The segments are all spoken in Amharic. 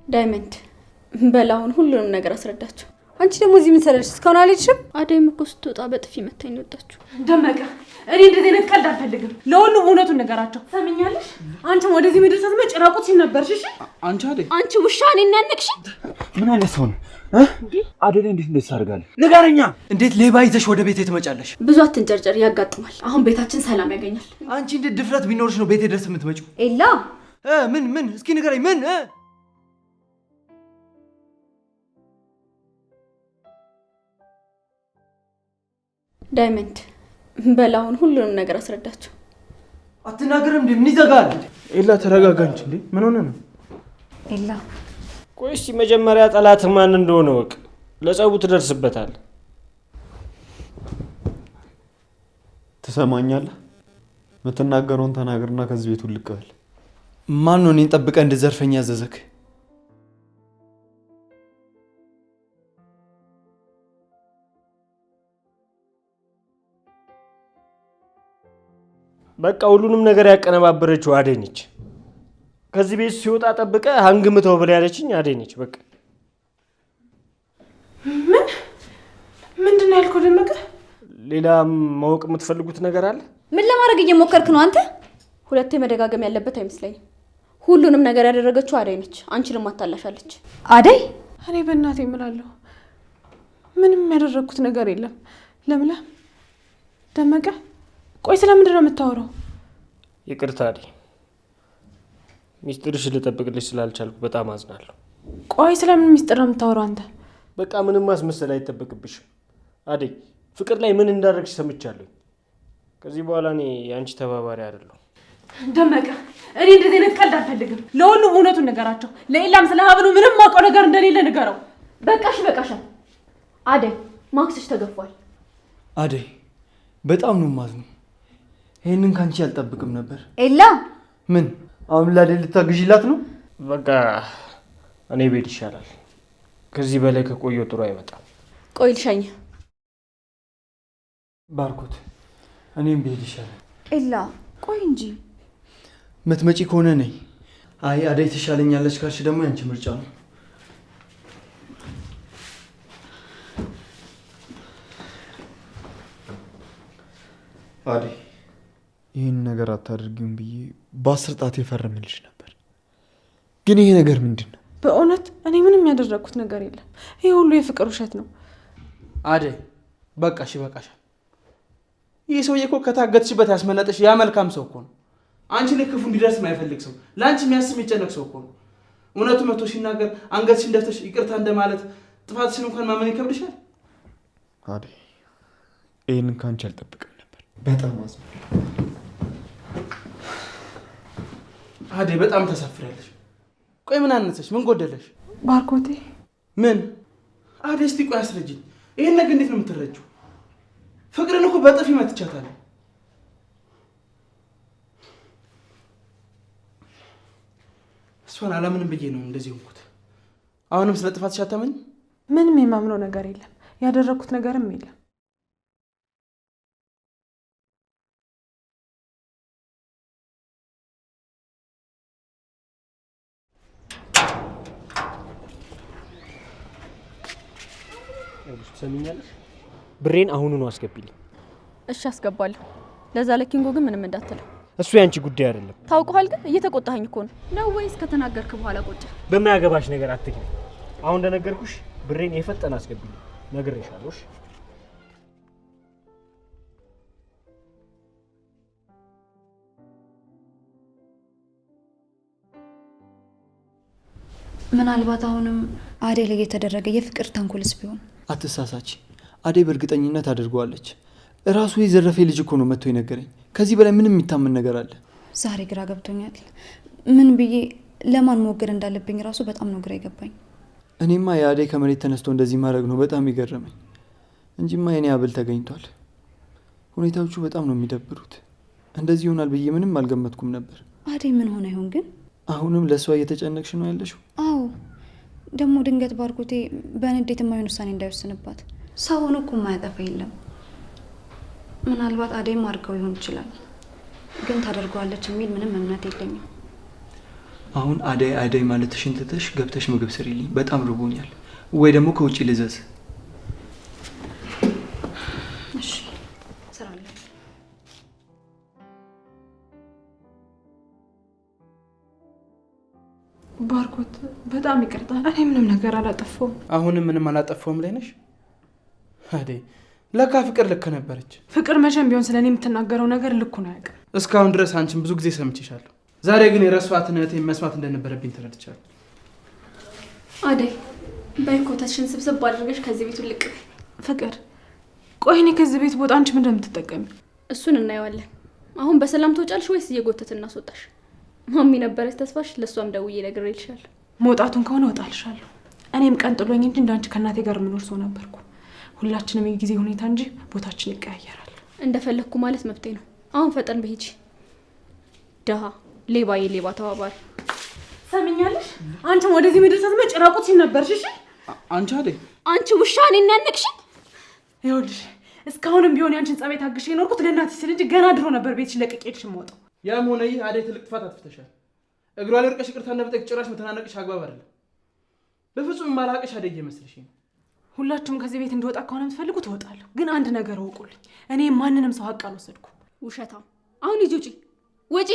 ዳይመንድ በላውን ሁሉንም ነገር አስረዳቸው። አንቺ ደግሞ እዚህ ምን ሰለሽ? እስካሁን አልሄድሽም? አደይም እኮ ስትወጣ በጥፊ መታኝ ነው ወጣችሁ። ደመቀ እኔ እንደዚህ አይነት ቀልድ አልፈልግም። ለሁሉም እውነቱን ነገራቸው። ሰምኛለሽ? አንቺም ወደዚህ ምድር ስትመጪ ራቁትሽን ነበርሽ። እሺ አንቺ አደይ፣ አንቺ ውሻ እኔን ያነቅሽ ምን አይነት ሰው ነው? አደይ እንዴት እንደዚህ ታደርጋለህ? ንገረኛ። እንዴት ሌባ ይዘሽ ወደ ቤቴ ትመጫለሽ? ብዙ አትንጨርጨር፣ ያጋጥማል። አሁን ቤታችን ሰላም ያገኛል። አንቺ እንዴት ድፍረት ቢኖርሽ ነው ቤቴ ድረስ የምትመጪው? ኤላ ምን እስኪ ንገረኝ። ምን ዳይመንድ በላውን ሁሉንም ነገር አስረዳቸው። አትናገርም እንዴ? ምን ይዘጋል? ኤላ ተረጋጋ እንጂ እንዴ! ምን ሆነ ነው? ኤላ ቆይ እስኪ መጀመሪያ ጠላት ማን እንደሆነ ወቅ ለጸቡ ትደርስበታል። ትሰማኛለህ? የምትናገረውን ተናገርና ከዚህ ቤት ልቀበል። ማን ነው እኔን ጠብቀህ እንድዘርፈኝ ያዘዘክ? በቃ ሁሉንም ነገር ያቀነባበረችው አደይ ነች። ከዚህ ቤት ሲወጣ ጠብቀ አንግምተው ብላ ያለችኝ አደይ ነች። በቃ ምንድን ነው ያልከው ደመቀ? ሌላ ማወቅ የምትፈልጉት ነገር አለ? ምን ለማድረግ እየሞከርክ ነው አንተ? ሁለቴ መደጋገም ያለበት አይመስለኝም። ሁሉንም ነገር ያደረገችው አደይ ነች። አንቺንም አታላሻለች። አደይ እኔ በእናቴ እምላለሁ ምንም ያደረኩት ነገር የለም። ለምለም ደመቀ ቆይ ስለምንድን ነው የምታወራው? ይቅርታ አደይ፣ ሚስጥርሽ ልጠብቅልሽ ስላልቻልኩ በጣም አዝናለሁ። ቆይ ስለምን ሚስጥር ነው የምታወራው አንተ? በቃ ምንም ማስመሰል አይጠበቅብሽም አደይ። ፍቅር ላይ ምን እንዳደረግሽ ሰምቻለሁ። ከዚህ በኋላ እኔ የአንቺ ተባባሪ አይደለሁ። ደመቀ እኔ እንደዚህ አይነት ቀልድ አልፈልግም። ለሁሉም እውነቱን ነገራቸው። ለኢላም ስለ ሀብሉ ምንም ማውቀው ነገር እንደሌለ ንገረው። በቃሻል። አደይ ማክስሽ ተገፏል። አደይ በጣም ነው የማዝነው። ይሄንን ካንቺ አልጠብቅም ነበር። ኤላ ምን አሁን ላዴ ልታግዢላት ነው? በቃ እኔ ቤት ይሻላል። ከዚህ በላይ ከቆየው ጥሩ አይመጣም። ቆይ ልሻኝ። ባርኮት እኔም ቤት ይሻላል። ኤላ ቆይ እንጂ። ምትመጪ ከሆነ ነይ። አይ አደይ ትሻለኛለች ካልሽ ደግሞ ያንቺ ምርጫ ነው። አደይ ይህን ነገር አታደርጊውም ብዬ በ10 ጣት የፈረምልሽ ነበር። ግን ይሄ ነገር ምንድን ነው? በእውነት እኔ ምንም ያደረኩት ነገር የለም። ይሄ ሁሉ የፍቅር ውሸት ነው። አደይ በቃሽ፣ ይበቃሻል። ይህ ሰውዬ እኮ ከታገትሽበት ያስመለጠሽ ያ መልካም ሰው እኮ ነው። አንቺ ላይ ክፉ እንዲደርስ የማይፈልግ ሰው፣ ለአንቺ የሚያስብ የሚጨነቅ ሰው እኮ ነው። እውነቱ መቶ ሲናገር አንገትሽን ደፍተሽ ይቅርታ እንደማለት ጥፋትሽን እንኳን ማመን ይከብድሻል። አደይ ይህንን ከአንቺ አልጠብቅም ነበር። በጣም አዝናለሁ። አደይ በጣም ተሳፍሪያለሽ። ቆይ ምን አነሰሽ? ምን ጎደለሽ? ባርኮቴ ምን? አደይ እስቲ ቆይ አስረጅኝ። ይሄን ነገር እንዴት ነው የምትረጂው? ፍቅርን እኮ በጥፊ መትቻታለሁ። እሷን አላምንም ብዬ ነው እንደዚህ ሆንኩት። አሁንም ስለ ጥፋትሽ አታመኝ? ምንም የማምነው ነገር የለም። ያደረኩት ነገርም የለም። ሰሚኛለሽ? ብሬን አሁኑኑ አስገቢልኝ። እሺ አስገባለሁ። ለዛ ለኪንጎ ግን ምንም እንዳትለው። እሱ ያንቺ ጉዳይ አይደለም። ታውቀዋል። ግን እየተቆጣኸኝ እኮ ነው ወይስ ከተናገርክ በኋላ ቆጨ? በማያገባሽ ነገር አትግቢ። አሁን እንደነገርኩሽ ብሬን የፈጠነ አስገቢልኝ። ነግሬሻለሁ። ምናልባት አሁንም አደይ ላይ የተደረገ የፍቅር ተንኮልስ ቢሆን? አትሳሳች። አደይ በእርግጠኝነት አድርገዋለች። እራሱ የዘረፈ ልጅ እኮ ነው መጥቶ የነገረኝ። ከዚህ በላይ ምንም የሚታመን ነገር አለ? ዛሬ ግራ ገብቶኛል። ምን ብዬ ለማን መወገድ እንዳለብኝ ራሱ በጣም ነው ግራ የገባኝ። እኔማ የአደይ ከመሬት ተነስቶ እንደዚህ ማድረግ ነው በጣም ይገረመኝ እንጂማ የኔ አብል ተገኝቷል። ሁኔታዎቹ በጣም ነው የሚደብሩት። እንደዚህ ይሆናል ብዬ ምንም አልገመትኩም ነበር። አደይ ምን ሆነ ይሆን ግን? አሁንም ለእሷ እየተጨነቅሽ ነው ያለሽው? አዎ፣ ደግሞ ድንገት ባርኮቴ በንዴት የማይሆን ውሳኔ እንዳይወስንባት። ሰውን እኮ የማያጠፋ የለም። ምናልባት አደይም አድርገው ይሆን ይችላል፣ ግን ታደርገዋለች የሚል ምንም እምነት የለኝም። አሁን አደይ አደይ ማለትሽን ትተሽ ገብተሽ ምግብ ስሪልኝ፣ በጣም ርቦኛል። ወይ ደግሞ ከውጪ ልዘዝ። እሺ እሰራለሁ። ባርኮት በጣም ይቅርታ፣ እኔ ምንም ነገር አላጠፋሁም። አሁንም ምንም አላጠፋውም ላይ ነሽ አደይ? ለካ ፍቅር ልክ ነበረች። ፍቅር መቼም ቢሆን ስለኔ የምትናገረው ነገር ልኩ ነው ያውቅ። እስካሁን ድረስ አንቺን ብዙ ጊዜ ሰምቼሻለሁ። ዛሬ ግን የረሷትን እህቴን መስማት እንደነበረብኝ ተረድቻለሁ። አደይ በይኮተሽን ስብስብ አድርገሽ ከዚህ ቤቱ ልቅ። ፍቅር ቆይ እኔ ከዚህ ቤት ቦታ አንቺ ምን እንደምትጠቀሚ እሱን እናየዋለን። አሁን በሰላም ትወጫለሽ ወይስ እየጎተት እናስወጣሽ? ማሚ ነበረች ተስፋሽ። ለእሷም ደውዬ ነግሬልሻለሁ። መውጣቱን ከሆነ እወጣልሻለሁ። እኔም ቀን ጥሎኝ እንጂ እንዳንቺ ከእናቴ ጋር የምኖር ሰው ነበርኩ። ሁላችንም የጊዜ ሁኔታ እንጂ ቦታችን ይቀያየራል። እንደፈለግኩ ማለት መብቴ ነው። አሁን ፈጠን በሂጂ። ደሃ ሌባ የሌባ ተባባሪ። ሰምኛለሽ? አንቺም ወደዚህ ምድር ስትመጪ ራቁትሽን ነበርሽ። እሺ አንቺ አደይ፣ አንቺ ውሻ እኔን ያነቅሽኝ። ይኸውልሽ እስካሁንም ቢሆን ያንቺን ጸባይ ታግሼ የኖርኩት ለእናትሽ ስል እንጂ ገና ድሮ ነበር ቤትሽ ለቅቄልሽ የምወጣው። ያም ሆነ ይህ አደይ ትልቅ ጥፋት አጥፍተሻል። እግሯ ላይ ወድቀሽ ይቅርታ እንደምጠይቅ ጭራሽ መተናነቅሽ አግባብ አይደለም። በፍጹም ማላቅሽ አደይ እየመሰለሽኝ ነው። ሁላችሁም ከዚህ ቤት እንድወጣ ከሆነ የምትፈልጉት እወጣለሁ። ግን አንድ ነገር እወቁልኝ፣ እኔ ማንንም ሰው ሀቅ አልወሰድኩም። ውሸታም! አሁን ሂጂ፣ ውጪ፣ ውጪ።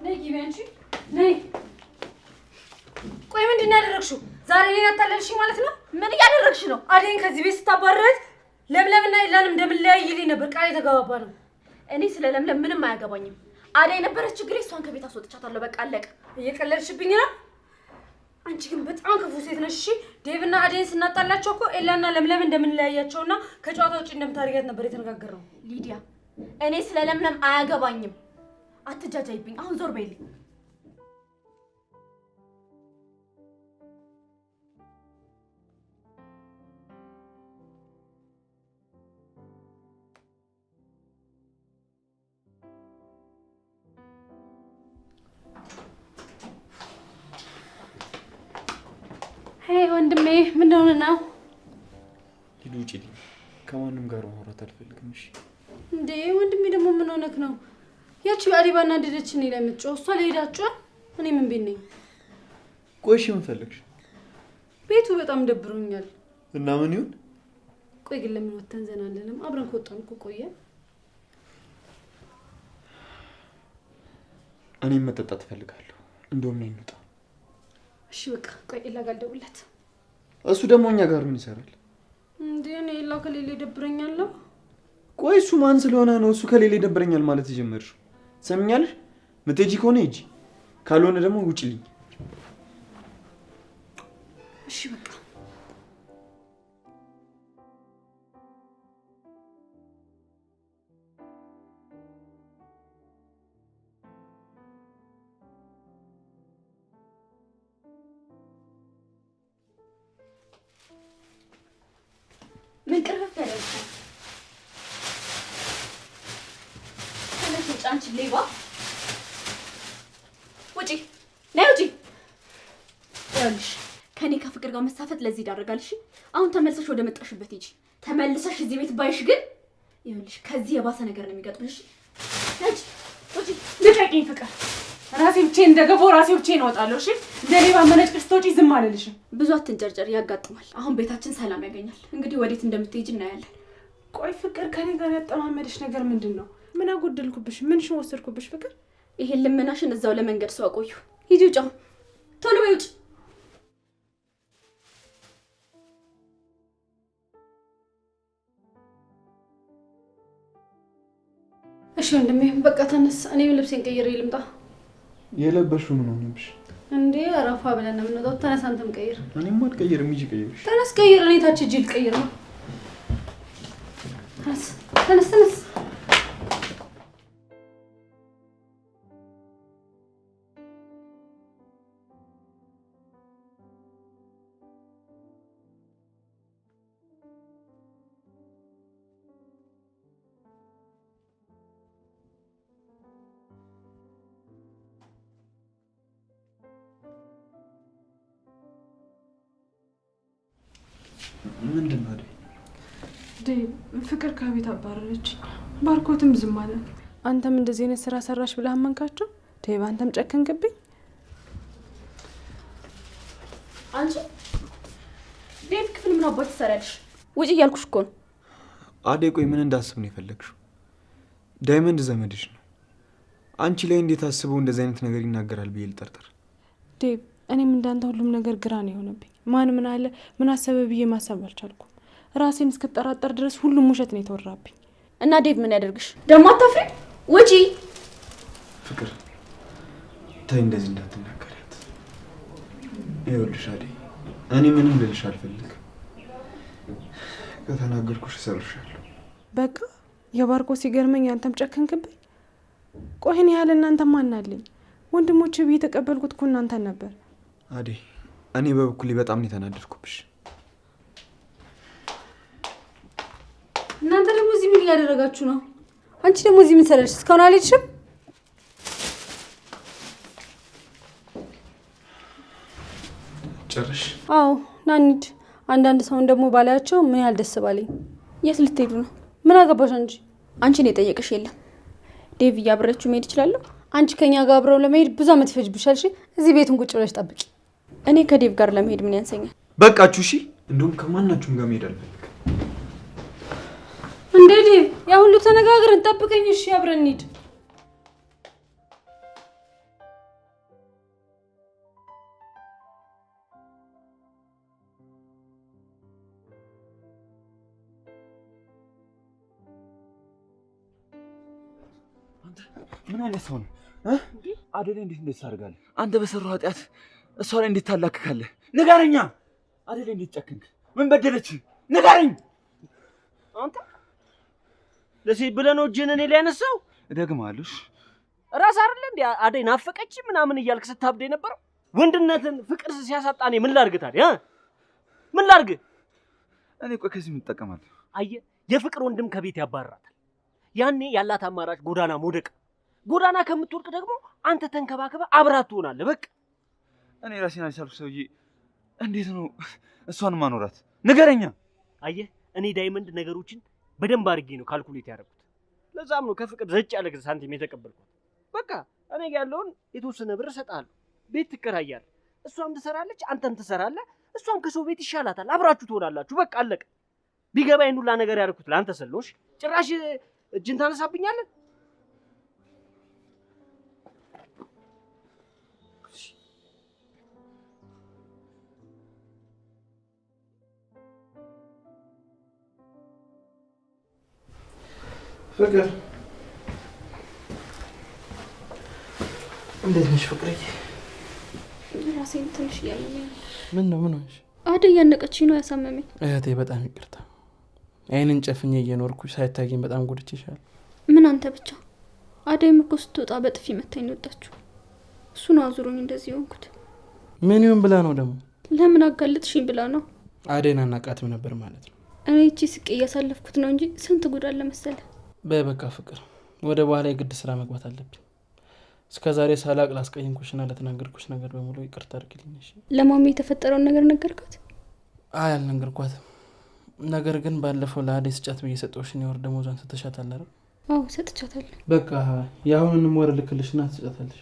ነይ ግቢ አንቺ ነይ። ቆይ ምንድን ነው ያደረግሽው? ዛሬ እኔን አታለልሽኝ ማለት ነው? ምን እያደረግሽ ነው? አደይን ከዚህ ቤት ስታባረረት ለምለምና ይላንም እንደምንለያይልኝ ነበር ቃል የተገባባ ነው። እኔ ስለ ለምለም ምንም አያገባኝም። አደይ ነበረች ችግሬ። እሷን ከቤት አስወጥቻታለሁ። በቃ አለቀ። እየቀለድሽብኝ ነው። አንቺ ግን በጣም ክፉ ሴት ነሽ። እሺ ዴቭና አደይን ስናጣላቸው እኮ ኤላና ለምለም እንደምንለያያቸውና ከጨዋታ ውጭ እንደምታደርጊያት ነበር የተነጋገርነው። ሊዲያ፣ እኔ ስለ ለምለም አያገባኝም። አትጃጃይብኝ። አሁን ዞር በይልኝ። ሄይ ወንድሜ፣ ምን ሆነ ነው? ሂዱ ውጪ። ከማንም ጋር ማውራት አልፈልግም። እሺ እንዴ ወንድሜ ደግሞ ምን ሆነክ ነው? ያቺ አዲባና እንደደች እኔ ላይ የምትጮህ እሷ ለሄዳችሁ እኔ ምን ቤት ነኝ? ቆይ እሺ ምን ፈለግሽ? ቤቱ በጣም ደብሮኛል። እና ምን ይሁን? ቆይ ግን ለምን ወተን ዘና አንልም? አብረን ከወጣን እኮ ቆየ። እኔም መጠጣት እፈልጋለሁ። እንደውም ነኝ እንውጣ። እሺ በቃ ቆይ ኤላ ጋር ደውለት። እሱ ደግሞ እኛ ጋር ምን ይሰራል እንዴ? እኔ ኤላ ከሌለ ይደብረኛል። ቆይ እሱ ማን ስለሆነ ነው እሱ ከሌለ ይደብረኛል ማለት የጀመርሽው? ሰምኛለሽ? ምትሄጂ ከሆነ ሂጂ፣ ካልሆነ ደግሞ ውጪልኝ። እሺ በቃ ምን ቅርፍት ያደርጋል? ተነሽ ውጪ፣ አንቺ ሌባ! ውጪ፣ ነይ ውጪ። ይኸውልሽ ከኔ ከፍቅር ጋር መሳፈጥ ለዚህ ይዳርጋል። እሺ አሁን ተመልሰሽ ወደ መጣሽበት ሂጂ። ተመልሰሽ እዚህ ቤት ባይሽ ግን ይኸውልሽ ከዚህ የባሰ ነገር ነው የሚገጥምሽ። ነይ ውጪ። ልቀቂኝ ፍቅር። ራሴ ብቻዬን እንደገባሁ ራሴ ብቻዬን እወጣለሁ። እሺ እንደ ሌባ መነጭ ስትወጪ ዝም አልልሽም። ብዙ አትንጨርጨር፣ ያጋጥማል። አሁን ቤታችን ሰላም ያገኛል። እንግዲህ ወዴት እንደምትሄጂ እናያለን። ቆይ ፍቅር ከኔ ጋር ያጠማመድሽ ነገር ምንድን ነው? ምን አጎደልኩብሽ? ምንሽን ወሰድኩብሽ? ፍቅር ይሄን ልመናሽን እዛው ለመንገድ ሰው አቆዩ። ሂጂ ውጪ፣ ቶሎ በይ ውጪ። እሺ ወንድሜ በቃ ተነስ። እኔም ልብሴን ቀይሬ ልምጣ። የለበሽው ምን ሆነብሽ እንዴ? አረፋ ብለን ነው የምንወጣው። ተነስ አንተም ቀይር። እኔም አልቀይርም። ሂጂ ቀይርሽ። ተነስ ቀይር። እኔ ታች ሂጅ ልቀይር ነው። ተነስ ተነስ ተነስ። ምንድን ነው አደይ? ዴቭ ፍቅር ከቤት አባረረች። ባርኮትም ዝም አለ። አንተም እንደዚህ አይነት ስራ ሰራሽ ብለህ አመንካቸው? ዴቭ አንተም ጨከንክብኝ። አንቺ ዴቭ ክፍል ምን አባት ትሰሪያለሽ? ውጪ እያልኩሽ እኮ ነው። አደይ ቆይ ምን እንዳስብ ነው የፈለግሽው? ዳይመንድ ዘመድሽ ነው። አንቺ ላይ እንዴት አስበው እንደዚህ አይነት ነገር ይናገራል ብዬ ልጠርጠር? ዴቭ እኔም እንዳንተ ሁሉም ነገር ግራ ነው የሆነብኝ። ማን ምን አለ ምን አሰበ ብዬ ማሰብ አልቻልኩም። ራሴን እስክጠራጠር ድረስ ሁሉም ውሸት ነው የተወራብኝ። እና ዴቭ ምን ያደርግሽ? ደግሞ አታፍሪ? ውጪ። ፍቅር ተይ እንደዚህ እንዳትናገሪያት። ይኸውልሽ አደይ እኔ ምንም ልልሽ አልፈልግም። ከተናገርኩሽ እሰብርሻለሁ። በቃ የባርኮ ሲገርመኝ አንተም ጨከንክብኝ። ቆይን ያህል እናንተ ማን አለኝ? ወንድሞቼ ብዬ ተቀበልኩት እኮ እናንተን ነበር። አደይ እኔ በበኩሌ በጣም ነው የተናደድኩብሽ። እናንተ ደግሞ እዚህ ምን እያደረጋችሁ ነው? አንቺ ደግሞ እዚህ ምን ሰራሽ? እስካሁን አልሄድሽም? ጨርሽ? አዎ ና እንሂድ። አንዳንድ ሰውን ደግሞ ባላያቸው ምን ያህል ደስ ባለኝ። የት ልትሄዱ ነው? ምን አገባሽ አንቺ? አንቺን የጠየቀሽ የለም። ዴቭ እያብረችሁ መሄድ እችላለሁ? አንቺ ከኛ ጋር አብረው ለመሄድ ብዙ አመት ይፈጅብሻል። እሺ እዚህ ቤቱን ቁጭ ብለሽ ጠብቂ። እኔ ከዴቭ ጋር ለመሄድ ምን ያንሰኛል? በቃችሁ እሺ። እንደውም ከማናችሁም ጋር መሄድ አልፈልግም። እንዴ ዴቭ ያ ሁሉ ተነጋግረን ጠብቀኝ። እሺ አብረን እንሂድ። ምን አይነት ሰው ነው? አደይ እንዴት እንደዚህ ታደርጋለህ? አንተ በሰራው ኃጢአት እሷ ላይ እንዴት ታላክካለህ? ንገረኛ። አደይ እንዴት ጨከንክ? ምን በደለች? ንገረኝ። አንተ ለሴት ብለህ ነው እጅህን እኔ ላይ ያነሳው? እደግማለሁ። ራስ አይደለ እንዴ አደይ ናፈቀች ምናምን እያልክ ስታብደ የነበረው? ወንድነትን ፍቅር ሲያሳጣ እኔ ምን ላድርግ ታዲያ? ምን ላድርግ? እኔ ቆይ ከዚህ ምን እጠቀማለሁ? አየህ የፍቅር ወንድም ከቤት ያባርራታል። ያኔ ያላት አማራጭ ጎዳና መውደቅ። ጎዳና ከምትወድቅ ደግሞ አንተ ተንከባከበ አብራት ትሆናለህ። በቃ እኔ ራሴን አልቻልኩ ሰውዬ። እንዴት ነው እሷን ማኖራት? ንገረኛ። አየህ እኔ ዳይመንድ ነገሮችን በደንብ አድርጌ ነው ካልኩሌት ያደረኩት። ለዛም ነው ከፍቅር ዘጭ ያለ ሳንቲም የተቀበልኩት። በቃ እኔ ጋር ያለውን የተወሰነ ብር እሰጥሃለሁ። ቤት ትከራያለህ፣ እሷም ትሰራለች፣ አንተም ትሰራለህ። እሷም ከሰው ቤት ይሻላታል፣ አብራችሁ ትሆናላችሁ። በቃ አለቀ። ቢገባኝ ሁላ ነገር ያደረኩት ለአንተ ሰሎሽ ጭራሽ እጅን ታነሳብኛለህ? ፍቅር እንዴት ነሽ ፍቅርዬ? ራሴን ትንሽ እያመመኝ። ምን ነው ምን ሆነሽ? አደይ እያነቀችኝ ነው ያሳመመኝ። እህቴ በጣም ይቅርታ። አይንን ጨፍኜ እየኖርኩ ሳይታየኝ በጣም ጎድቼሻለሁ። ምን አንተ ብቻ። አደይም እኮ ስትወጣ በጥፊ መታኝ ወጣችሁ። እሱ ነው አዙሮኝ እንደዚህ ሆንኩት። ምን ይሁን ብላ ነው ደግሞ? ለምን አጋለጥሽኝ ብላ ነው። አደይን አናቃትም ነበር ማለት ነው። እኔ እቺ ስቄ እያሳለፍኩት ነው እንጂ ስንት ጉድ አለ መሰለ። በበቃ ፍቅር ወደ በኋላ የግድ ስራ መግባት አለብኝ። እስከዛሬ ሳላቅ ላስቀየምኩሽና ለተናገርኩሽ ነገር በሙሉ ይቅርታ አድርግልኝ እሺ? ለማሚ የተፈጠረውን ነገር ነገርካት? አይ አልነገርኳትም። ነገር ግን ባለፈው ለአደይ ስጫት ብዬ ሰጠሁሽን የወር ደመወዟን ሰጥተሻታል አይደል? አዎ ሰጥቻታለሁ። በቃ የአሁኑንም ወር ልክልሽና ትሰጫታለሽ።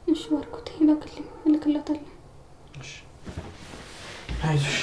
እሺ ባርኮቴ ላክልኝ፣ እልክላታለሁ። እሺ አይዞሽ።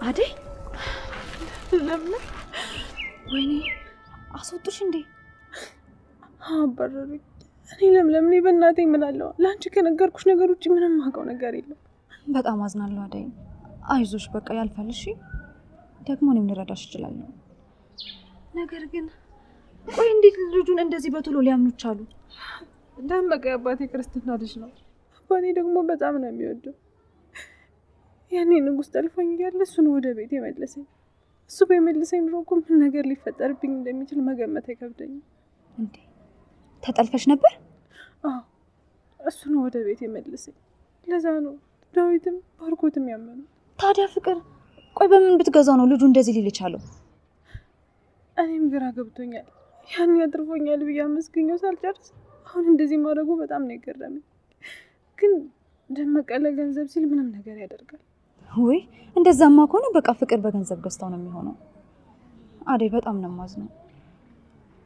አደይ ለምን? ወይኔ አስወጡሽ እንዴ? አባረሩኝ። እኔ ለምለም ነኝ። በእናቴ ምን አለው? ለአንቺ ከነገርኩሽ ነገር ውጭ ምንም ማውቀው ነገር የለም። በጣም አዝናለሁ አደይ። አይዞሽ በቃ ያልፋል። እሺ ደግሞ እኔም ልረዳሽ እችላለሁ። ነገር ግን ቆይ እንዴት ልጁን እንደዚህ በቶሎ ሊያምኑች አሉ? ደመቀ አባቴ ክርስትና ልጅ ነው። አባቴ ደግሞ በጣም ነው የሚወደው። ያኔ ንጉስ ጠልፎኝ እያለ እሱን ወደ ቤት የመለሰኝ። እሱ በመለሰኝ ኑሮ እኮ ምን ነገር ሊፈጠርብኝ እንደሚችል መገመት አይከብደኝም። እንዴ ተጠልፈሽ ነበር? አዎ እሱን ወደ ቤት የመለሰኝ። ለዛ ነው ዳዊትም ባርኮትም ያመኑ። ታዲያ ፍቅር ቆይ በምን ብትገዛው ነው ልጁ እንደዚህ ሊል የቻለው? እኔም ግራ ገብቶኛል። ያን ያጥርፎኛል ብዬ አመስግኘው ሳልጨርስ አሁን እንደዚህ ማድረጉ በጣም ነው የገረመኝ። ግን ደመቀ ለገንዘብ ሲል ምንም ነገር ያደርጋል። ወይ እንደዛማ ከሆነ በቃ ፍቅር በገንዘብ ገዝታው ነው የሚሆነው። አደይ በጣም ነው የማዝነው።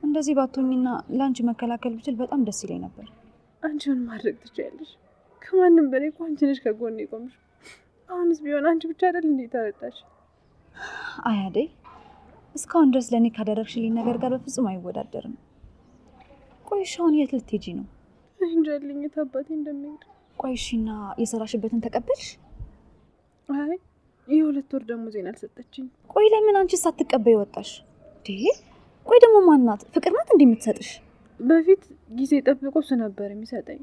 እንደዚህ ባትሆኝና ለአንቺ መከላከል ብችል በጣም ደስ ይለኝ ነበር። አንቺ ምን ማድረግ ትችያለሽ? ከማንም በላይ እኮ አንቺ ነሽ ከጎኔ የቆምሽ። አሁንስ ቢሆን አንቺ ብቻ አይደል እንዴ ተረዳሽ? አይ አደይ እስካሁን ድረስ ለእኔ ካደረግሽልኝ ነገር ጋር በፍጹም አይወዳደርም። ቆይ እሺ አሁን የት ልትሄጂ ነው? እንጃልኝ የት አባቴ እንደሚሄድ። ቆይ እሺና የሰራሽበትን ተቀበልሽ? አይ የ2 ወር ደሞዜን አልሰጠችኝ። ቆይ ለምን አንቺ ሳትቀበይ ወጣሽ? ቆይ ደግሞ ማናት? ፍቅር ናት እንደምትሰጥሽ? በፊት ጊዜ ጠብቆ እሱ ነበር የሚሰጠኝ።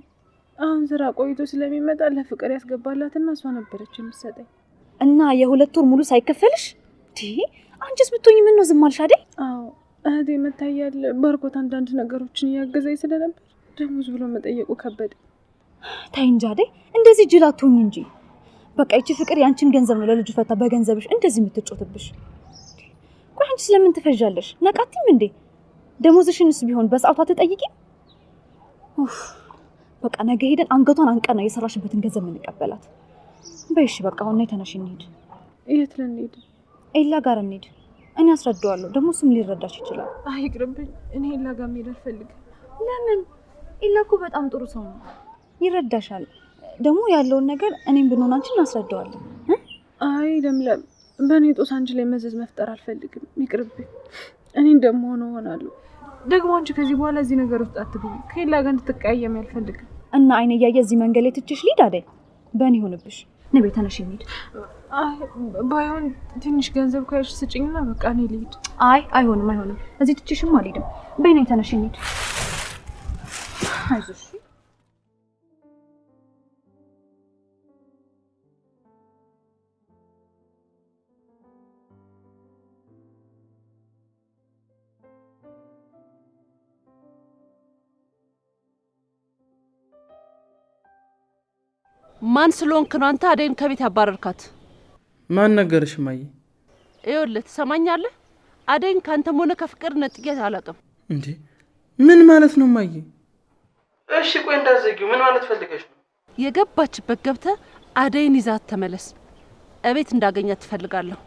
አሁን ስራ ቆይቶ ስለሚመጣ ለፍቅር ያስገባላትና እሷ ነበረች የምትሰጠኝ። እና የ2 ወር ሙሉ ሳይከፈልሽ? አንቺስ ብትሆኚ ምን ነው ዝም አልሽ አይደል? አዎ እህቴ መታያል። ባርኮት አንዳንድ ነገሮችን እያገዘኝ ስለነበር ደሞዝ ብሎ መጠየቁ ከበደ። ታይ እንጂ አይደል እንደዚህ ጅል አትሆኚ እንጂ። በቃ ይቺ ፍቅር ያንቺን ገንዘብ ነው ለልጁ ፈታ በገንዘብሽ እንደዚህ የምትጮትብሽ። ቆይ አንቺ ስለምን ትፈጃለሽ? ነቃቲም እንዴ? ደሞዝሽንስ ቢሆን በሰዓቱ አትጠይቂም? በቃ ነገ ሄደን አንገቷን አንቀና የሰራሽበትን ገንዘብ እንቀበላት። በይሽ በቃ አሁን ነይ ተነሽ እንሂድ። የት ልንሄድ? ኤላ ጋር እንሂድ። እኔ አስረዳዋለሁ፣ ደግሞ እሱም ሊረዳሽ ይችላል። ይቅርብኝ፣ እኔ ኤላ ጋር መሄድ አልፈልግም። ለምን? ኤላ እኮ በጣም ጥሩ ሰው ነው፣ ይረዳሻል። ደግሞ ያለውን ነገር እኔም ብንሆን አንቺን እናስረዳዋለን። አይ ለምለም፣ በእኔ ጦስ አንቺ ላይ መዘዝ መፍጠር አልፈልግም። ይቅርብኝ። እኔ እንደምሆነው እሆናለሁ። ደግሞ አንቺ ከዚህ በኋላ እዚህ ነገር ውስጥ አትግቢ። ከኤላ ጋር እንድትቀያየም አልፈልግም። እና አይኔ እያየ እዚህ መንገድ ላይ ትችሽ ልሂድ አይደል? በእኔ ሆነብሽ። ነይ ተነሽ እንሂድ። ባይሆን ትንሽ ገንዘብ ካሽ ስጭኝና በቃ እኔ ልሂድ። አይሆንም። እዚህ ትችሽም አልሄድም። በይ ነይ ተነሽ እንሂድ። አይዞሽ። ማን ስለሆንክ ነው አንተ አደይን ከቤት ያባረርካት? ማን ነገርሽ ማዬ? ይኸውልህ ትሰማኛለህ? አደይን ካንተም ሆነ ከፍቅር ነጥቄት አላውቅም። እንዴ ምን ማለት ነው ማዬ? እሺ ቆይ እንዳዘጊው ምን ማለት ፈልገሽ ነው? የገባችበት ገብተህ አደይን ይዛት ተመለስ። እቤት እንዳገኛት ትፈልጋለሁ።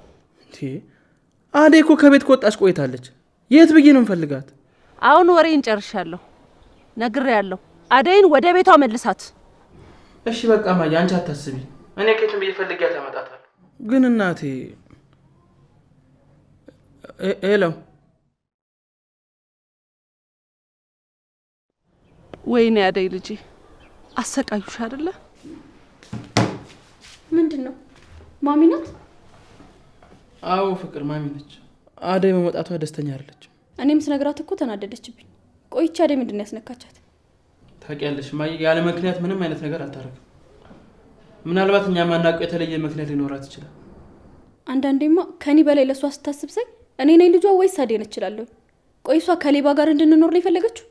እንዴ አደይ እኮ ከቤት ከወጣች ቆይታለች። የት ብዬ ነው እንፈልጋት? አሁን ወሬን ጨርሻለሁ። ነግሬያለሁ። አደይን ወደ ቤቷ መልሳት። እሺ በቃ ማዬ አንቺ አታስቢ። እኔ ከየትም ብዬ ፈልጊያት አመጣታለሁ። ግን እናቴ ሄሎ ወይኔ አደይ ልጄ አሰቃዩሽ አይደለ? ምንድነው? ማሚ ናት? አዎ ፍቅር ማሚ ነች። አደይ በመውጣቷ ደስተኛ አይደለችም። እኔም ስነግራት እኮ ተናደደችብኝ። ቆይቻ አደይ ምንድነው ያስነካቻት? ታውቂያለሽ ማዬ ያለ ምክንያት ምንም አይነት ነገር አታረግም። ምናልባት እኛ ማናውቀው የተለየ ምክንያት ሊኖራት ይችላል። አንዳንዴማ ከኔ በላይ ለሷ ስታስብ ሳይ እኔ ነኝ ልጇ ወይስ አደይ ነች እላለሁ። ቆይ እሷ ከሌባ ጋር እንድንኖር ነው የፈለገችው?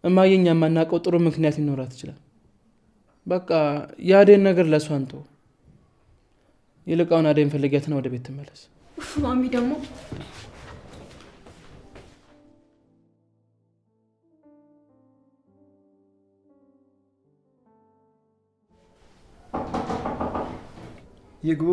እማዬ እኛ ማናውቀው ጥሩ ምክንያት ሊኖራት ይችላል። በቃ የአደይን ነገር ለሷ አንተው። ይልቃውን አደይን ፈልጊያትና ወደ ቤት ትመለስ። ማሚ ደግሞ ይግቡ።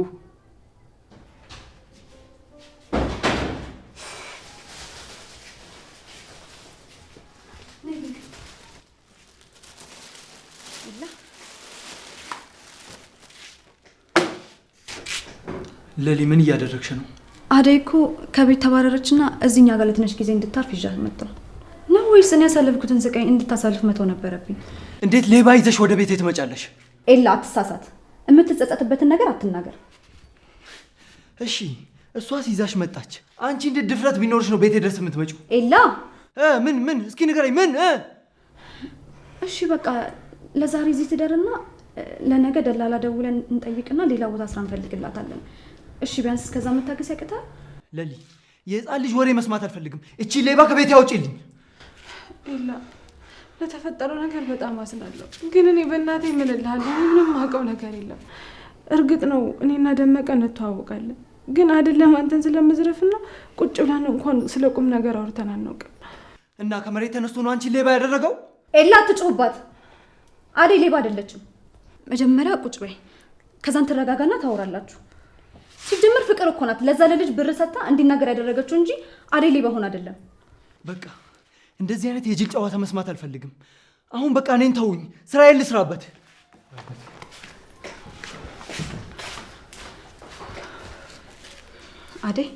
ለሊ ምን እያደረግሽ ነው? አደይ እኮ ከቤት ተባረረችና እዚህኛ ጋር ለትንሽ ጊዜ እንድታርፍ ይዣት መጣሁ ነው ወይስ እኔ ያሳለፍኩትን ስቃይ እንድታሳልፍ መተው ነበረብኝ? እንዴት ሌባ ይዘሽ ወደ ቤት ትመጫለሽ? ኤላ አትሳሳት። የምትጸጸትበትን ነገር አትናገር። እሺ እሷስ ይዛሽ መጣች። አንቺ እንዴት ድፍረት ቢኖርሽ ነው ቤቴ ድረስ የምትመጪው? ኤላ ምን እስኪ ንገረኝ። ምን? እሺ በቃ ለዛሬ እዚህ ትደርና ለነገ ደላላ ደውለን እንጠይቅና ሌላ ቦታ ስራ እንፈልግላታለን። እሺ ቢያንስ እስከዛ መታገስ ያቅታል? ለሊ የህፃን ልጅ ወሬ መስማት አልፈልግም። እቺ ሌባ ከቤት ያውጪልኝ። ኤላ ለተፈጠረው ነገር በጣም አዝናለሁ፣ ግን እኔ በእናቴ ምን እልሃለሁ? ምንም አውቀው ነገር የለም። እርግጥ ነው እኔና ደመቀ እንተዋወቃለን፣ ግን አይደለም አንተን ስለምዝረፍና ቁጭ ብለን እንኳን ስለ ቁም ነገር አውርተን አናውቅም። እና ከመሬት ተነስቶ ነው አንቺ ሌባ ያደረገው? ኤላ አትጩህባት። አደይ ሌባ አይደለችም። መጀመሪያ ቁጭ በይ፣ ከዛን ትረጋጋና ታወራላችሁ። ሲጀምር ፍቅር እኮ ናት ለዛ ለልጅ ብር ሰጥታ እንዲናገር ያደረገችው እንጂ አደይ ሌባ ሆነ አይደለም። በቃ እንደዚህ አይነት የጅል ጨዋታ መስማት አልፈልግም። አሁን በቃ እኔን ተውኝ፣ ስራዬን ልስራበት። አደይ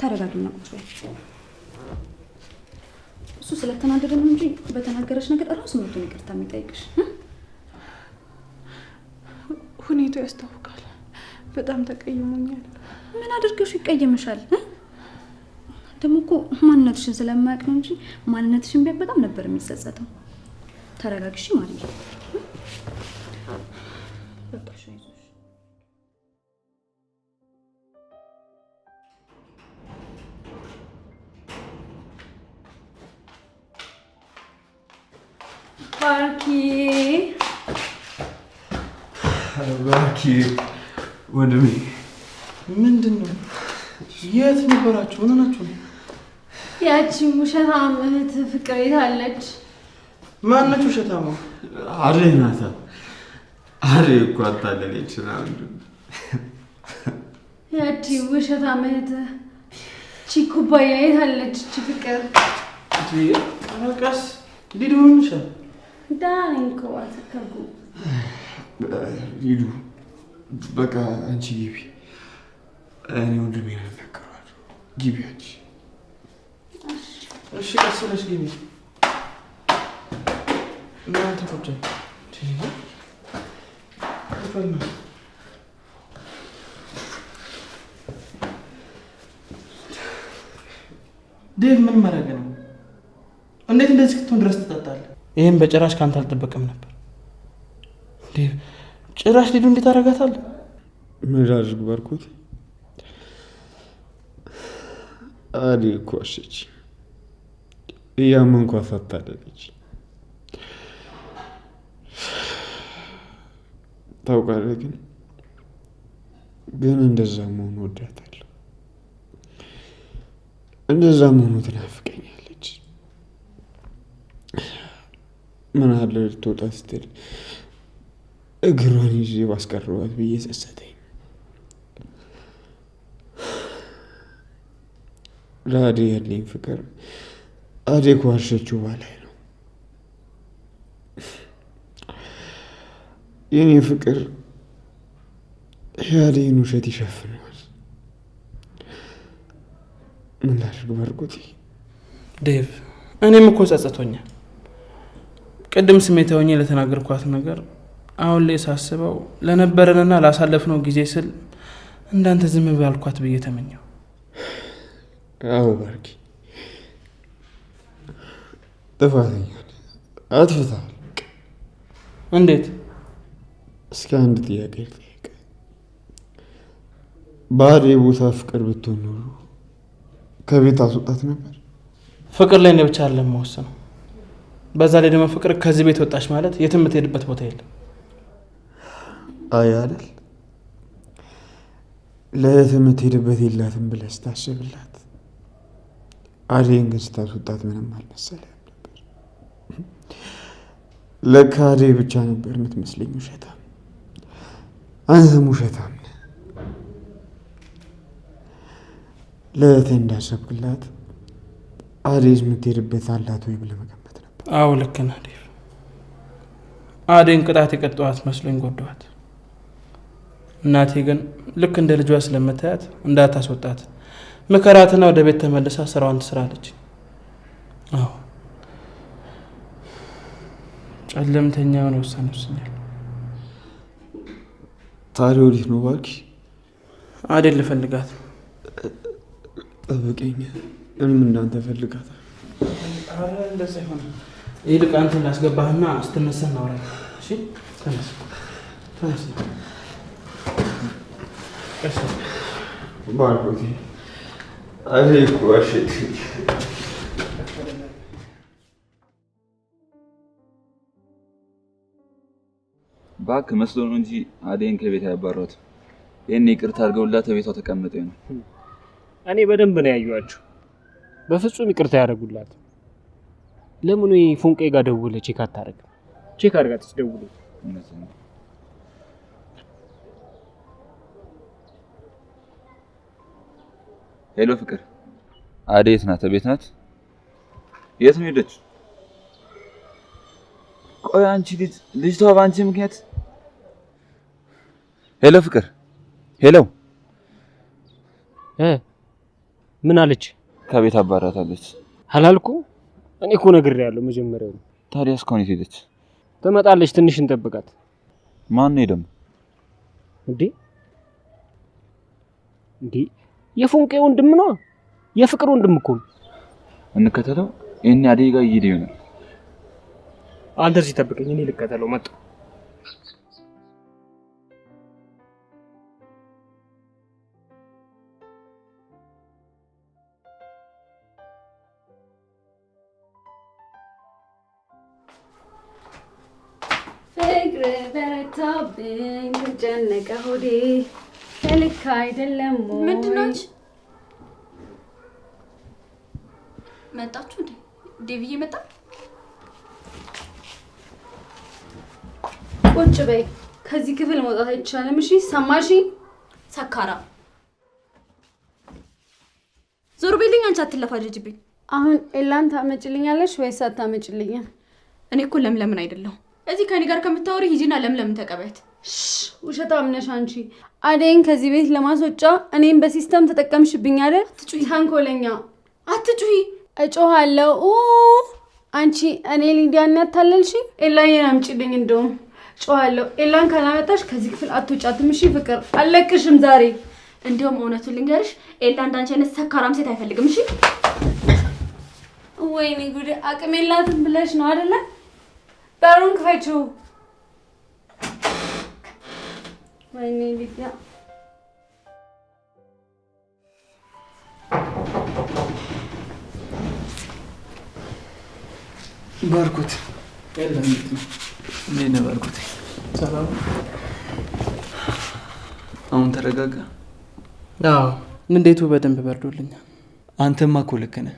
ተረጋጊና ቁጭ በይ። እሱ ስለተናደደ ነው እንጂ በተናገረች ነገር እራሱ ነው ይቅርታ የሚጠይቅሽ። ሁኔታው ያስታውቃል። በጣም ተቀይሞኛል። ምን አድርገሽ ይቀየምሻል? ደግሞ እኮ ማንነትሽን ስለማያውቅ ነው እንጂ ማንነትሽን ቢያውቅ በጣም ነበር የሚጸጸተው። ተረጋግሽ ማለት ነው። በቃሽ አይዞሽ። ባርኪ ወንድሜ፣ ምንድን ነው? የት ነበራችሁ? ምን ናችሁ? ያቺ ውሸታም እህት ፍቅር የት አለች? ማነች ውሸታማ? አደይ ናታ። አደይ እኮ አታለለች። ያቺ ውሸታም እህት ቺ ኩባያ የት አለች? ቺ ፍቅር ቀስ ሊዱን ይሻል ዳንኮ አትከጉ ሂዱ በቃ አንቺ ግቢ። እኔ ወንድሜ ነው ነገርኳቸው። ግቢ አንቺ። እሺ ቀስ ብለሽ ግቢ። እናንተ ቁጭ ዴቭ ምን ማድረግ ነው? እንዴት እንደዚህ ክትሆን ድረስ ትጠጣለህ? ይህም በጭራሽ ካንተ አልጠበቅም ነበር ዴቭ። ጭራሽ ሊዱ እንዴት አደርጋታለህ? ምን አድርግ ባርኮት? አደይ እኮ ዋሸች። እያመንኳ አታለለች። ታውቃለህ፣ ግን እንደዛ መሆኑ ወዳታለሁ። እንደዛ መሆኑ ትናፍቀኛለች። ምን አለ ልትወጣ ስትል እግሯን ይዤ ባስቀረዋት ብዬ ጸጸተኝ። ለአደይ ያለኝ ፍቅር አደይ ከዋሸችው በላይ ነው። የኔ ፍቅር የአደይን ውሸት ይሸፍነዋል። ምን ላድርግ ባርኮቴ? ዴቭ እኔም እኮ ጸጸቶኛል። ቅድም ስሜታዊ ሆኜ ለተናገርኳት ነገር አሁን ላይ ሳስበው ለነበረንና ላሳለፍነው ጊዜ ስል እንዳንተ ዝም ባልኳት ብዬ ተመኘው። አዎ ባርኪ፣ ጥፋተኛ አጥፍተሃል። እንዴት? እስኪ አንድ ጥያቄ ልጠይቅ። በአደይ ቦታ ፍቅር ብትሆን ኖሮ ከቤት አስወጣት ነበር? ፍቅር ላይ እኔ ብቻ አይደለም የምወስነው። በዛ ላይ ደግሞ ፍቅር ከዚህ ቤት ወጣች ማለት የትም የምትሄድበት ቦታ የለም። አይ አይደል፣ ለየት የምትሄድበት የላትም ብለህ ስታስብላት፣ አደይን ግን ስታስወጣት ምንም አልመሰለህም ነበር። ለካ አደይ ብቻ ነበር የምትመስለኝ ውሸታም። አንተም ውሸታም ነህ። ለየት እንዳሰብክላት አደይ የምትሄድበት አላት ወይ ብለህ መገመት ነበር። አዎ ልክ ነህ ዴቭ። አደይን ቅጣት የቀጠዋት መስሎኝ ጎዳኋት። እናቴ ግን ልክ እንደ ልጇ ስለምታያት እንዳታስወጣት ምከራትና ወደ ቤት ተመልሳ ስራዋን ትስራለች። አዎ ጨለምተኛ ነው ውሳኔ ወስኛለሁ። ታዲያ ወዴት ነው እባክሽ? አደል ልፈልጋት ነው። ጠብቀኝ፣ እኔም እንዳንተ እፈልጋታለሁ። አረ እንደዛ ይሆን። ይልቅ አንተን ላስገባህና ስትነሳ እናወራለን። እሺ ተነስ ተነስ። እሺ ባርኮቴ አደይ እኮ አሸት ባክ መስሎ ነው እንጂ አደይን ከቤት ያባሯት። ይሄን ይቅርታ አድርገውላት ቤቷ ተቀምጠ ነው። እኔ በደንብ ነው ያዩዋቸው። በፍጹም ይቅርታ ያደርጉላት። ለምን ወይ ፎንቄ ጋር ደውለ ቼክ አታረግም? ቼክ አድርጋት ደውለ። ሄሎ ፍቅር፣ አደይ የት ናት? ቤት ናት? የት ነው ሄደች? ቆይ አንቺ ልጅቷ በአንቺ ምክንያት። ሄሎ ፍቅር፣ ሄሎ ምን አለች? ከቤት አባራታለች። አላልኩ? እኔ እኮ ነግሬያለሁ መጀመሪያው። ታዲያ እስካሁን የት ሄደች? ትመጣለች፣ ትንሽ እንጠብቃት። ማን ነው ደግሞ? እንዴ የፎንቄ ወንድም ነው። የፍቅር ወንድም እኮ ነው። እንከተለው። ይሄን አደይ ጋር እየሄደ ይሆናል። አንተ እዚህ ጠብቀኝ፣ እኔ ልከተለው መጣሁ። ፍቅር በረታብኝ ተጨነቀ ሆዴ ልክ አይደለም። ምንድን ነው? መጣችሁ እንዴ? ዴቪዬ መጣ። ቁጭ በይ። ከዚህ ክፍል መውጣት አይቻልም። እሺ ሰማሽ? ሰካራ ዞር በይልኝ። አንቺ አትለፋጅብኝ። አሁን ኤላን ታመጭልኛለሽ ወይስ አታመጭልኝም? እኔ እኮ ለምለምን አይደለሁ። እዚህ ከኔ ጋር ከምታወሪ ሂጂና ለምለምን ተቀበያት። ውሸታም ነሽ አንቺ። አደይን ከዚህ ቤት ለማስወጫ እኔም በሲስተም ተጠቀምሽብኝ አይደል? አትጩሂ ታንኮለኛ። አትጩሂ። እጮሃለሁ። አንቺ እኔ ሊዲያን ያታለልሽኝ። ኤላዬን አምጪልኝ። እንደውም ጮሃለሁ። ኤላን ካላመጣሽ ከዚህ ክፍል አትወጫትም። እሺ ፍቅር፣ አለቅሽም ዛሬ። እንዲያውም እውነቱን ልንገርሽ፣ ኤላ እንዳንቺ አይነት ሰካራም ሴት አይፈልግም። እሺ ወይኔ ጉዴ! አቅም የላትም ብለሽ ነው አይደለ? በሩን ክፈችው። ወይኔ ሊዲያ ባርኮት እንዴት ነህ ባርኮት? ሰላም። አሁን ተረጋጋ? አዎ እንዴቱ በደንብ በርዶልኛል። አንተማ እኮ ልክ ነህ።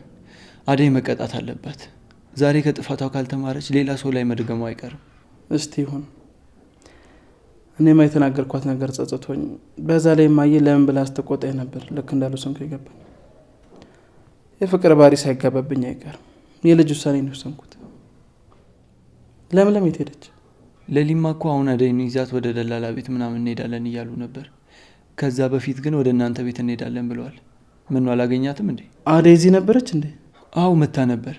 አደይ መቀጣት አለባት። ዛሬ ከጥፋቷ ካልተማረች ሌላ ሰው ላይ መድገሙ አይቀርም። እስቲ ይሁን። እኔማ የተናገርኳት ነገር ጸጽቶኝ፣ በዛ ላይ ማየ ለምን ብላ አስተቆጣኝ ነበር። ልክ እንዳለው ሰንኩ ይገባል። የፍቅር ባህሪ ሳይጋባብኝ አይቀርም። የልጅ ውሳኔ ነው የወሰንኩት። ለምለም የት ሄደች? ለሊማ እኮ አሁን አደይን ይዛት ወደ ደላላ ቤት ምናምን እንሄዳለን እያሉ ነበር። ከዛ በፊት ግን ወደ እናንተ ቤት እንሄዳለን ብለዋል። ምን አላገኛትም እንዴ? አደይ እዚህ ነበረች እንዴ? አዎ መታ ነበር።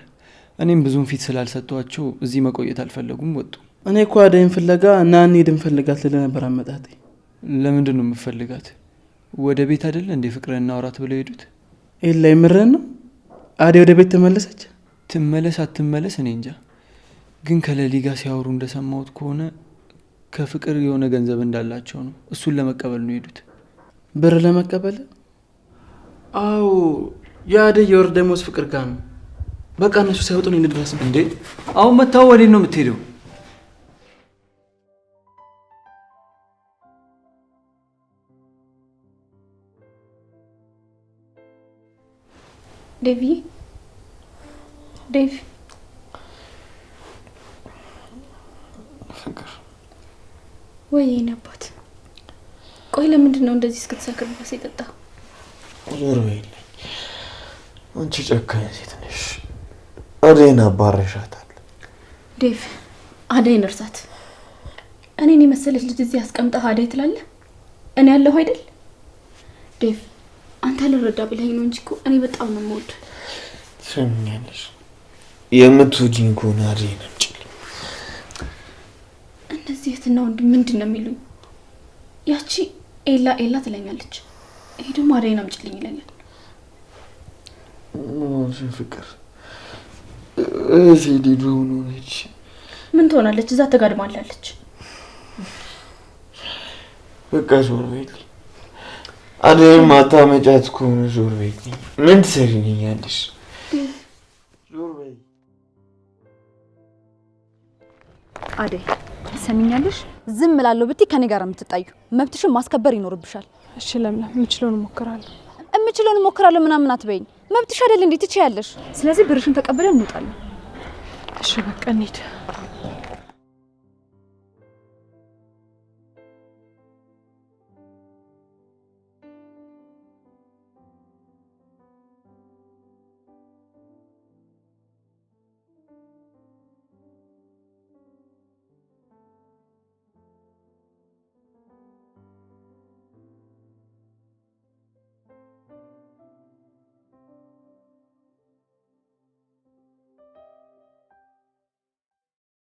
እኔም ብዙም ፊት ስላልሰጧቸው እዚህ መቆየት አልፈለጉም፣ ወጡ። እኔ እኮ አደይን ፍለጋ እና እንሂድ እንፈልጋት ልልህ ነበር አመጣጤ። ለምንድን ነው የምፈልጋት? ወደ ቤት አይደለ እንዴ ፍቅርን እናውራት ብለው ሄዱት? ኤላ የምርህን ነው? አደይ ወደ ቤት ተመለሰች? ትመለስ አትመለስ እኔ እንጃ። ግን ከሌሊ ጋር ሲያወሩ እንደሰማሁት ከሆነ ከፍቅር የሆነ ገንዘብ እንዳላቸው ነው። እሱን ለመቀበል ነው ሄዱት። ብር ለመቀበል? አዎ የአደይ የወር ደመወዝ ፍቅር ጋር ነው። በቃ እነሱ ሳይወጡ ነው እንድረስ። እንዴ አሁን መታው ወዴት ነው የምትሄደው? ዴቪ ዴቭ ፍቅር ወይ ነባት። ቆይ ለምንድን ነው እንደዚህ እስክትሰክር ድረስ የጠጣው? ዞር በይልኝ። አንቺ ጨካኝ ሴት ነሽ። አደይን አባረሻታል። ዴቭ አደይን እርሳት። እኔን የመሰለች ልጅ እዚህ አስቀምጠህ አደይ ትላለህ? እኔ ያለሁ አይደል? ዴቭ አንተ ልረዳ ብለኸኝ ነው እንጂ እኮ እኔ በጣም ነው የምወድ። ትሰሚኛለሽ? የምትወጂኝ ከሆነ አደይን አምጪልኝ። እነዚህ እህትና ወንድም ምንድን ነው የሚሉኝ? ያቺ ኤላ ኤላ ትለኛለች፣ ይሄ ደግሞ አደይን አምጪልኝ ይለኛል። ፍቅር እዚህ ሊዱ ሆነች። ምን ትሆናለች? እዛ ተጋድማላለች። በቃ ዞር በይልኝ። አደይን ማታመጫት ከሆነ ዞር በይልኝ። ምን ትሰሪልኛለሽ? ዞር በይ። አደይ ትሰሚኛለሽ? ዝም እላለሁ ብትይ ከኔ ጋር የምትጣዩ መብትሽን ማስከበር ይኖርብሻል። እሺ ለምለም፣ የምችለውን እሞክራለሁ። የምችለውን እሞክራለሁ ምናምን አትበይኝ። መብትሽ አይደል እንዴ? ትችያለሽ። ስለዚህ ብርሽን ተቀበለን እንውጣለን። እሺ በቃ እንሂድ።